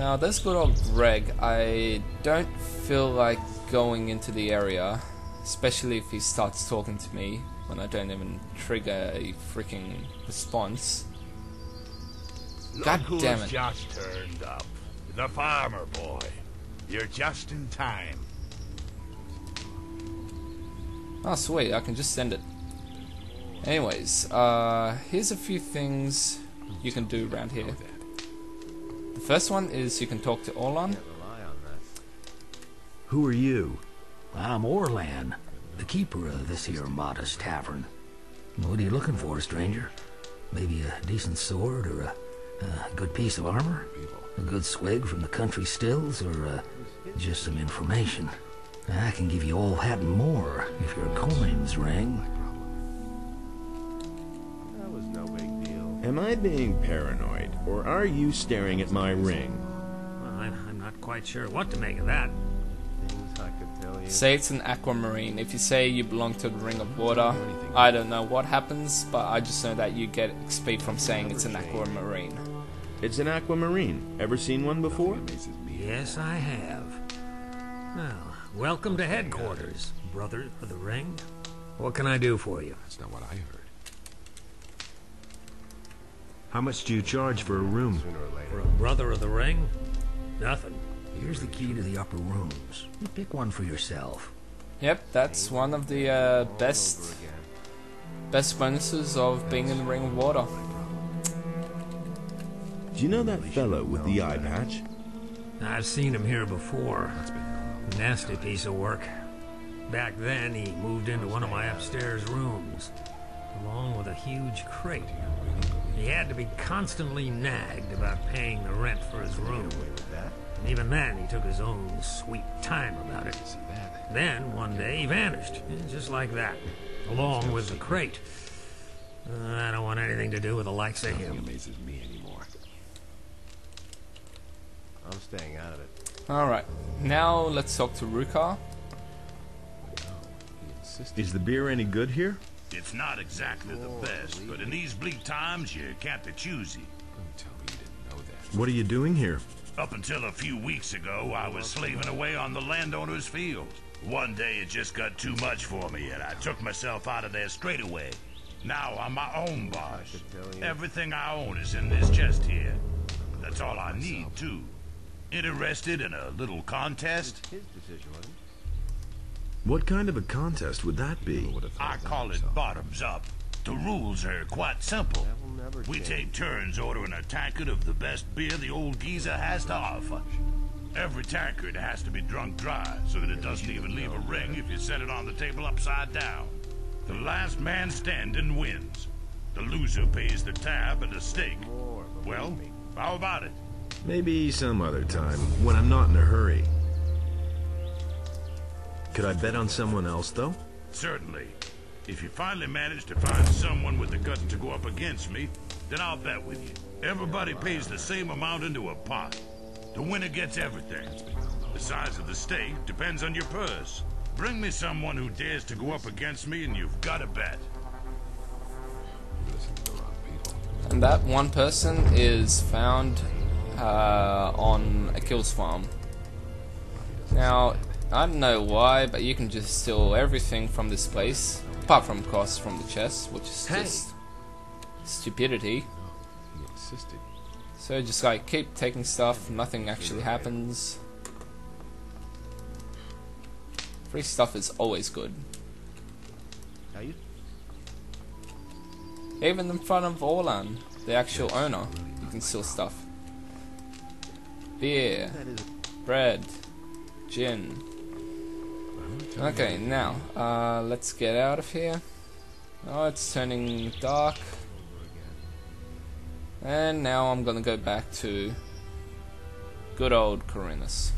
Now this good old Greg, I don't feel like going into the area, especially if he starts talking to me when I don't even trigger a freaking response. God damn it. Who's just turned up. The farmer boy. You're just in time. Oh sweet, I can just send it. Anyways, here's a few things you can do around here. The first one is you can talk to Orlan. Who are you? I'm Orlan, the keeper of this here modest tavern. What are you looking for, stranger? Maybe a decent sword or a good piece of armor? A good swig from the country stills, or just some information? I can give you all that and more if your coins ring. That was no big deal. Am I being paranoid, or are you staring at my ring? Well, I'm not quite sure what to make of that. Things I could tell you. Say it's an aquamarine. If you say you belong to the Ring of Water, I don't know what happens, but I just know that you get XP from saying it's an aquamarine. It's an aquamarine. Ever seen one before? Yes, I have. Well, welcome to headquarters, brother of the ring. What can I do for you? That's not what I heard. How much do you charge for a room? For a brother of the ring? Nothing. Here's the key to the upper rooms. You pick one for yourself. Yep, that's one of the best bonuses of being in the Ring of Water. Do you know that fellow with the eye patch? I've seen him here before. Nasty piece of work. Back then, he moved into one of my upstairs rooms, along with a huge crate. He had to be constantly nagged about paying the rent for his room. And even then, he took his own sweet time about it. Then, one day, he vanished, just like that, along with the crate. I don't want anything to do with the likes of him. Amazes me anymore. I'm staying out of it. Alright, now let's talk to Rukar. Is the beer any good here? It's not exactly the best, but in these bleak times, you can't be choosy. Don't tell me you didn't know that. What are you doing here? Up until a few weeks ago, I was slaving away on the landowner's field. One day it just got too much for me, and I took myself out of there straight away. Now I'm my own boss. Everything I own is in this chest here. That's all I need, too. Interested in a little contest? His decision, wasn't it? What kind of a contest would that be? I call it bottoms up. The rules are quite simple. We take turns ordering a tankard of the best beer the old geezer has to offer. Every tankard has to be drunk dry, so that it doesn't even leave a ring if you set it on the table upside down. The last man standing wins. The loser pays the tab and a steak. Well, how about it? Maybe some other time, when I'm not in a hurry. Could I bet on someone else, though? Certainly. If you finally manage to find someone with the guts to go up against me, then I'll bet with you. Everybody pays the same amount into a pot. The winner gets everything. The size of the stake depends on your purse. Bring me someone who dares to go up against me and you've got a bet. And that one person is found on Akil's farm. Now, I don't know why, but you can just steal everything from this place, apart from costs from the chest, which is just stupidity. He insisted. So just like keep taking stuff, nothing actually happens. Free stuff is always good. Even in front of Orlan, the actual owner, you can steal stuff. Beer, bread, gin. Okay, now, let's get out of here. Oh, it's turning dark. And now I'm gonna go back to good old Corinus.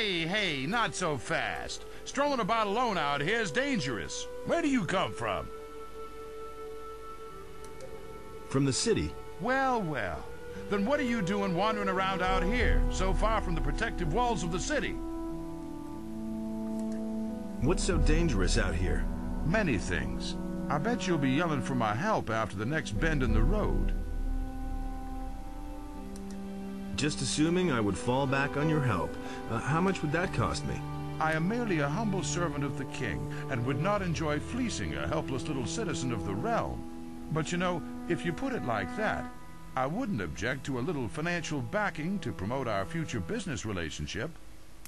Hey, not so fast. Strolling about alone out here is dangerous. Where do you come from? From the city. Well. Then what are you doing wandering around out here, so far from the protective walls of the city? What's so dangerous out here? Many things. I bet you'll be yelling for my help after the next bend in the road. Just assuming I would fall back on your help. How much would that cost me? I am merely a humble servant of the king, and would not enjoy fleecing a helpless little citizen of the realm. But you know, if you put it like that, I wouldn't object to a little financial backing to promote our future business relationship.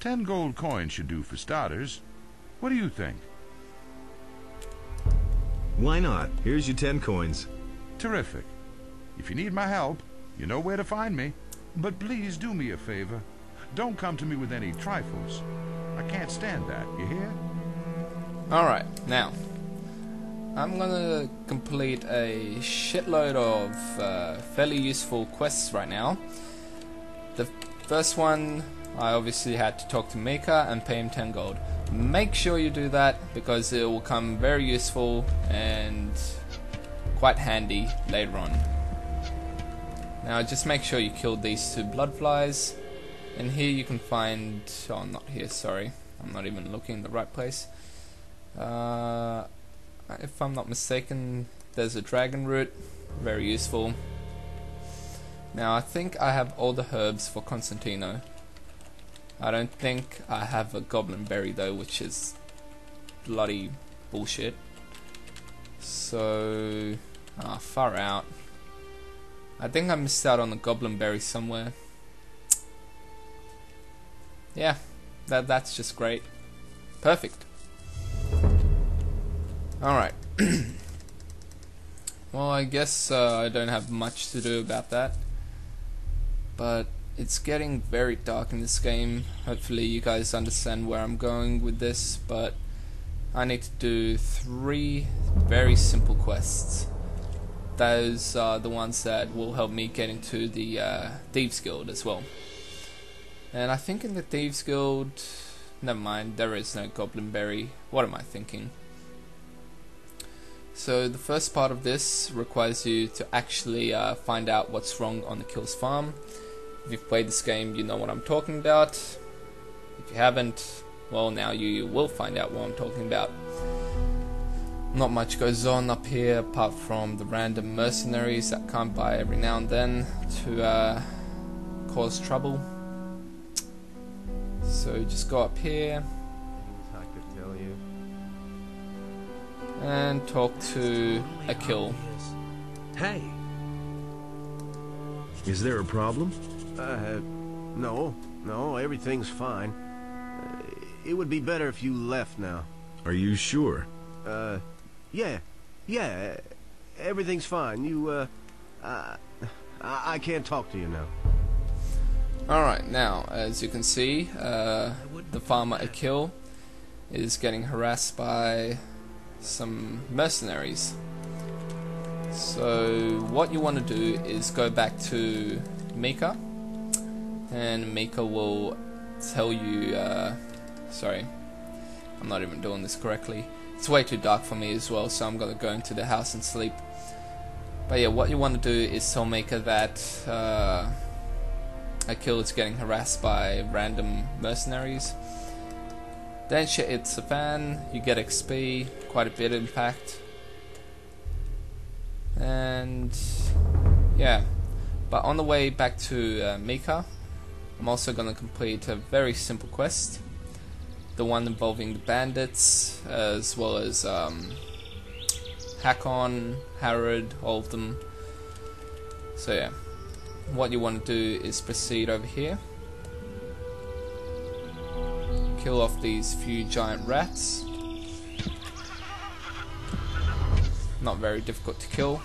10 gold coins should do for starters. What do you think? Why not? Here's your 10 coins. Terrific. If you need my help, you know where to find me. But please do me a favor. Don't come to me with any trifles. I can't stand that, you hear? Alright, now I'm gonna complete a shitload of fairly useful quests right now. The first one, I obviously had to talk to Mika and pay him 10 gold. Make sure you do that because it will come very useful and quite handy later on. Now just make sure you kill these 2 blood flies. And here you can find, oh not here, sorry, I'm not even looking in the right place. If I'm not mistaken, there's a dragon root, very useful. Now I think I have all the herbs for Constantino. I don't think I have a goblin berry though, which is bloody bullshit. So, far out. I think I missed out on the goblin berry somewhere. Yeah, that's just great. Perfect. Alright. Well, I guess I don't have much to do about that. But it's getting very dark in this game. Hopefully you guys understand where I'm going with this, but I need to do 3 very simple quests. Those are the ones that will help me get into the Thieves Guild as well. And I think in the Thieves Guild, never mind, there is no goblin berry. What am I thinking? So the first part of this requires you to actually find out what's wrong on Akil's farm. If you've played this game, you know what I'm talking about. If you haven't, well, now you will find out what I'm talking about. Not much goes on up here apart from the random mercenaries that come by every now and then to cause trouble. So just go up here I could tell you. and talk to Akil. Hey. Is there a problem? No, everything's fine. It would be better if you left now. Are you sure? Yeah, everything's fine. I can't talk to you now. Alright, now, as you can see, the farmer Akil is getting harassed by some mercenaries. So, what you want to do is go back to Mika, and Mika will tell you, sorry, I'm not even doing this correctly. It's way too dark for me as well, so I'm going to go into the house and sleep. But yeah, what you want to do is tell Mika that Akil is getting harassed by random mercenaries. Then shit hits the fan, you get XP, quite a bit in fact. And yeah, but on the way back to Mika, I'm also going to complete a very simple quest. The one involving the bandits, as well as Hakon, Harrod, all of them. So yeah, what you want to do is proceed over here. Kill off these few giant rats. Not very difficult to kill.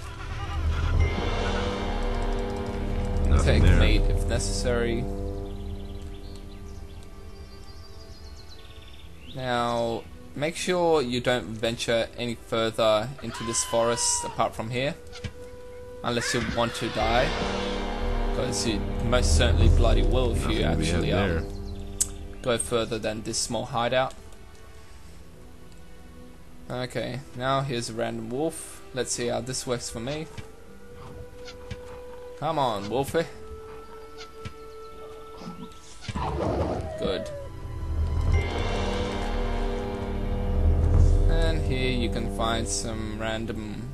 Nothing Take there. meat if necessary. Now, make sure you don't venture any further into this forest apart from here, unless you want to die, because you most certainly bloody will if you Nothing we have actually there. go further than this small hideout. Okay, now here's a random wolf. Let's see how this works for me. Come on, Wolfie. Good. And here you can find some random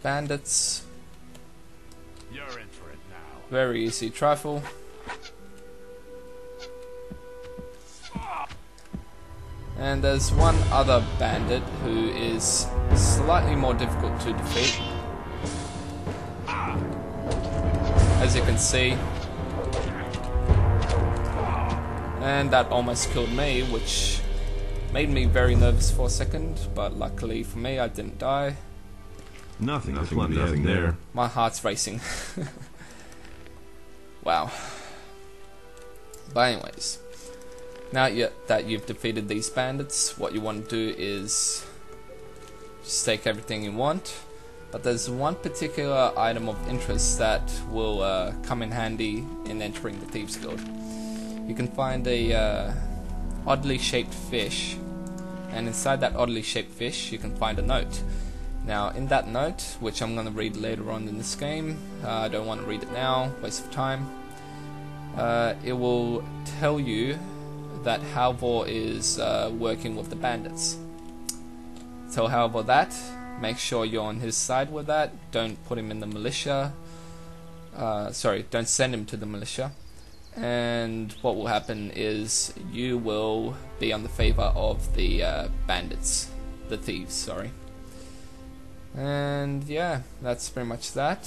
bandits. You're in for it now. Very easy trifle. And there's one other bandit who is slightly more difficult to defeat. As you can see. And that almost killed me, which made me very nervous for a second, but luckily for me I didn't die. Nothing there. My heart's racing. Wow. But anyways, now that you've defeated these bandits, what you want to do is just take everything you want. But there's one particular item of interest that will come in handy in entering the Thieves Guild. You can find a oddly shaped fish, and inside that oddly shaped fish you can find a note. Now in that note, which I'm going to read later on in this game, I don't want to read it now, waste of time, it will tell you that Halvor is working with the bandits. Tell Halvor that, make sure you're on his side with that, don't put him in the militia, don't send him to the militia. And what will happen is you will be on the favor of the bandits, the thieves, sorry. And yeah, that's pretty much that.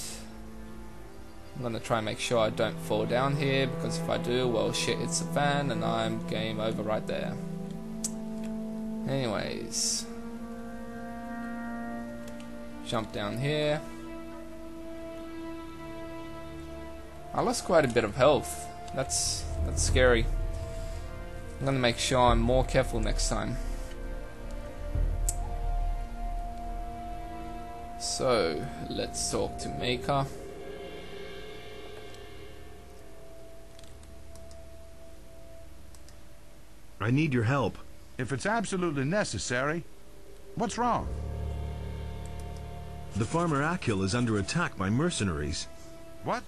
I'm gonna try and make sure I don't fall down here, because if I do, well shit hits the fan and I'm game over right there. Anyways, jump down here. I lost quite a bit of health. That's scary. I'm gonna make sure I'm more careful next time. So let's talk to Maker. I need your help. If it's absolutely necessary. What's wrong? The farmer Akil is under attack by mercenaries. What?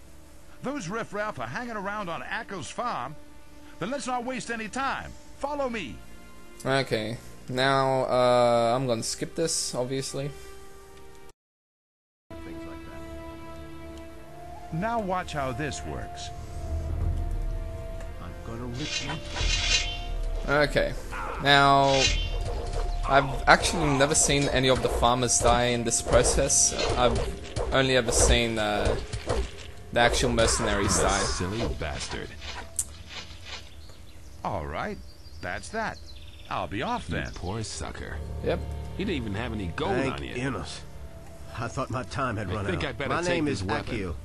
Those riffraff are hanging around on Akil's farm? Then let's not waste any time. Follow me. Okay, now I'm gonna skip this, obviously. Things like that. Now watch how this works. I'm gonna rip you. Okay, now I've actually never seen any of the farmers die in this process. I've only ever seen the actual mercenaries die. Silly bastard. All right, that's that. I'll be off You then. poor sucker. Yep. He didn't even have any gold Thank on you. Innes. I thought my time had run think out. I better My take name this is weapon. Akil.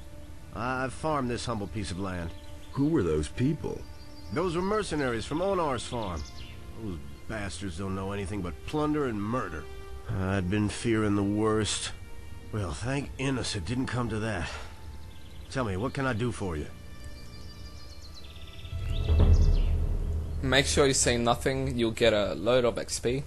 I've farmed this humble piece of land. Who were those people? Those were mercenaries from Onar's farm. Those bastards don't know anything but plunder and murder. I'd been fearing the worst. Well, thank Innes it didn't come to that. Tell me, what can I do for you? Make sure you say nothing, you'll get a load of XP.